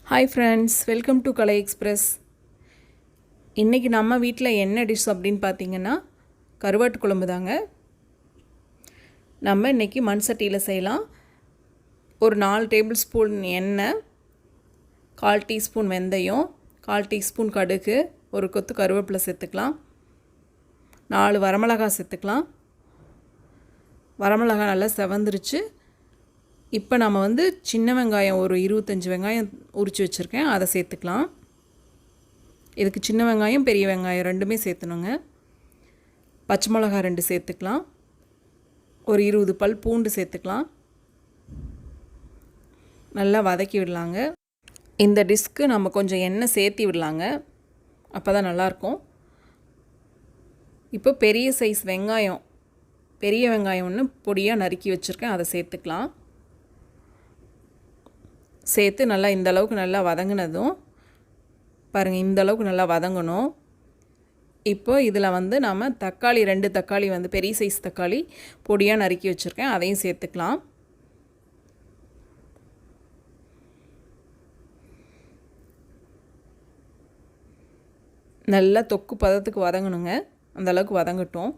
Hi friends, welcome to Kalai Express. இன்னைக்கு நம்ம வீட்ல என்ன டிஷ் அப்படினு பாத்தீங்கன்னா கருவாட்டு குழம்பு தாங்க. நம்ம இன்னைக்கு மண் சட்டியில செய்யலாம். ஒரு 4 டேபிள் ஸ்பூன் எண்ணெய், 1/4 டீஸ்பூன் வெந்தயம், 1/4 டீஸ்பூன் கடுகு, ஒரு கொத்து கருவேப்பிலை சேர்த்துக்கலாம். 4 வரமிளகாய் சேர்த்துக்கலாம். வரமிளகாய் நல்லா செவந்துருச்சு. இப்போ நாம வந்து சின்ன வெங்காயம் ஒரு 25 வெங்காயம் உரிச்சு வச்சிருக்கேன். அதை சேர்த்துக்கலாம். இதுக்கு சின்ன வெங்காயம் பெரிய வெங்காயம் ரெண்டுமே சேர்த்தணுங்க. பச்சை மிளகாய் 2 சேர்த்துக்கலாம். ஒரு 20 பல் பூண்டு சேர்த்துக்கலாம். நல்லா வதக்கி விடலாங்க. இந்த டிஷ்க்கு நம்ம கொஞ்சம் எண்ணெய் சேர்த்தி விடலாங்க. அப்பதான் நல்லா இருக்கும். இப்போ பெரிய சைஸ் வெங்காயம், பெரிய வெங்காயம் ஒன்று பொடியாக நறுக்கி வச்சிருக்கேன். அதை சேர்த்துக்கலாம். சேர்த்து நல்லா இந்த அளவுக்கு நல்லா வதங்கினதும் பாருங்கள், இந்த அளவுக்கு நல்லா வதங்கணும். இப்போ இதில் வந்து நாம் தக்காளி 2 தக்காளி வந்து பெரிய சைஸ் தக்காளி பொடியாக நறுக்கி வச்சுருக்கேன். அதையும் சேர்த்துக்கலாம். நல்லா தொக்கு பதத்துக்கு வதங்கணுங்க. அந்த அளவுக்கு வதங்கட்டும்.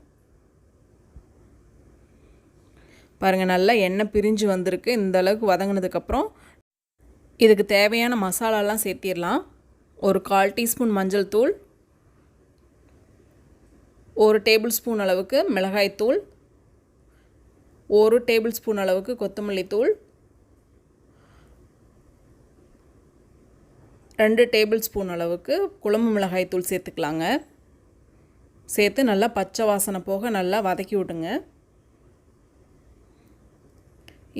பாருங்கள், நல்லா எண்ணெய் பிரிஞ்சு வந்திருக்கு. இந்த அளவுக்கு வதங்கினதுக்கப்புறம் இதுக்கு தேவையான மசாலாலாம் சேர்த்திடலாம். ஒரு 1/4 டீஸ்பூன் மஞ்சள் தூள், 1 டேபிள் ஸ்பூன் அளவுக்கு மிளகாய் தூள், 1 டேபிள் ஸ்பூன் அளவுக்கு கொத்தமல்லி தூள், 2 டேபிள் ஸ்பூன் அளவுக்கு குழம்பு மிளகாய் தூள் சேர்த்துக்கலாங்க. சேர்த்து நல்லா பச்சை வாசனை போக நல்லா வதக்கி விடுங்க.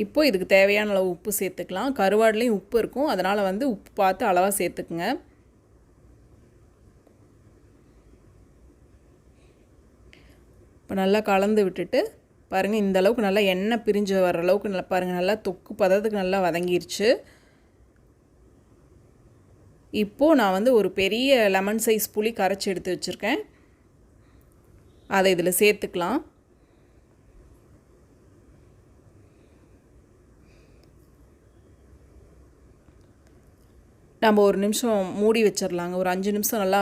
இப்போ இதுக்கு தேவையான அளவு உப்பு சேர்த்துக்கலாம். கருவாடுலேயும் உப்பு இருக்கும், அதனால் வந்து உப்பு பார்த்து அளவாக சேர்த்துக்குங்க. இப்போ நல்லா கலந்து விட்டுட்டு பாருங்கள், இந்த அளவுக்கு நல்லா எண்ணெய் பிரிஞ்சு வர அளவுக்கு நல்லா பாருங்கள், நல்லா தொக்கு பதத்துக்கு நல்லா வதங்கிருச்சு. இப்போது நான் வந்து ஒரு பெரிய லெமன் சைஸ் புளி கரைச்சி எடுத்து வச்சுருக்கேன். அதை இதில் சேர்த்துக்கலாம். நம்ம ஒரு நிமிஷம் மூடி வச்சிடலாங்க. ஒரு 5 நிமிஷம் நல்லா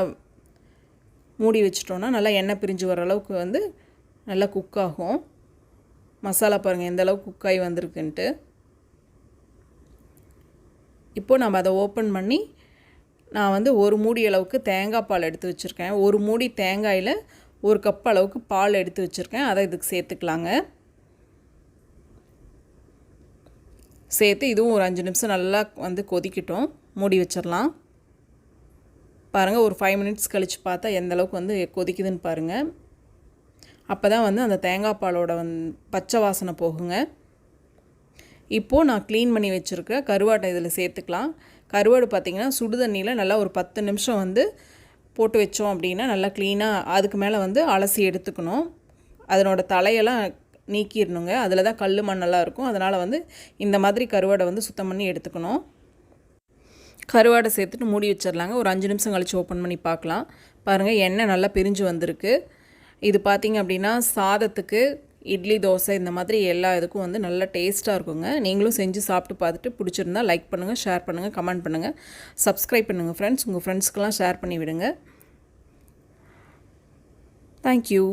மூடி வச்சிட்டோன்னா நல்லா எண்ணெய் பிரிஞ்சு வர அளவுக்கு வந்து நல்லா குக் ஆகும். மசாலா பாருங்கள் எந்த அளவுக்கு குக் ஆகி வந்திருக்குன்ட்டு. இப்போது நம்ம அதை ஓப்பன் பண்ணி நான் வந்து ஒரு மூடி அளவுக்கு தேங்காய் பால் எடுத்து வச்சுருக்கேன். ஒரு மூடி தேங்காயில் 1 கப் அளவுக்கு பால் எடுத்து வச்சுருக்கேன். அதை இதுக்கு சேர்த்துக்கலாங்க. சேர்த்து இதுவும் ஒரு 5 நிமிஷம் நல்லா வந்து கொதிக்கட்டும். மூடி வச்சிடலாம். பாருங்கள், ஒரு 5 மினிட்ஸ் கழித்து பார்த்தா எந்த அளவுக்கு வந்து கொதிக்குதுன்னு பாருங்கள். அப்போ தான் வந்து அந்த தேங்காய் பாலோட பச்சை வாசனை போகுங்க. இப்போது நான் க்ளீன் பண்ணி வச்சுருக்க கருவாட்டை இதில் சேர்த்துக்கலாம். கருவாடு பார்த்திங்கன்னா சுடு தண்ணியில் நல்லா ஒரு 10 நிமிஷம் வந்து போட்டு வச்சோம் அப்படின்னா நல்லா க்ளீனாக அதுக்கு மேலே வந்து அலசி எடுத்துக்கணும். அதனோட தலையெல்லாம் நீக்கிடணுங்க. அதில் தான் கல் மண்ணெல்லாம் இருக்கும். அதனால் வந்து இந்த மாதிரி கருவாடை வந்து சுத்தம் பண்ணி எடுத்துக்கணும். கருவாடை சேர்த்துட்டு மூடி வச்சிடலாங்க. ஒரு 5 நிமிஷம் கழித்து ஓப்பன் பண்ணி பார்க்கலாம். பாருங்கள், எண்ணெய் நல்லா பிரிஞ்சு வந்திருக்கு. இது பார்த்திங்க அப்படின்னா சாதத்துக்கு, இட்லி, தோசை இந்த மாதிரி எல்லா இதுக்கும் வந்து நல்லா டேஸ்ட்டாக இருக்குங்க. நீங்களும் செஞ்சு சாப்பிட்டு பார்த்துட்டு பிடிச்சிருந்தா லைக் பண்ணுங்கள், ஷேர் பண்ணுங்கள், கமெண்ட் பண்ணுங்கள், சப்ஸ்கிரைப் பண்ணுங்கள் ஃப்ரெண்ட்ஸ். உங்கள் ஃப்ரெண்ட்ஸ்க்கெலாம் ஷேர் பண்ணி விடுங்க. தேங்க்யூ.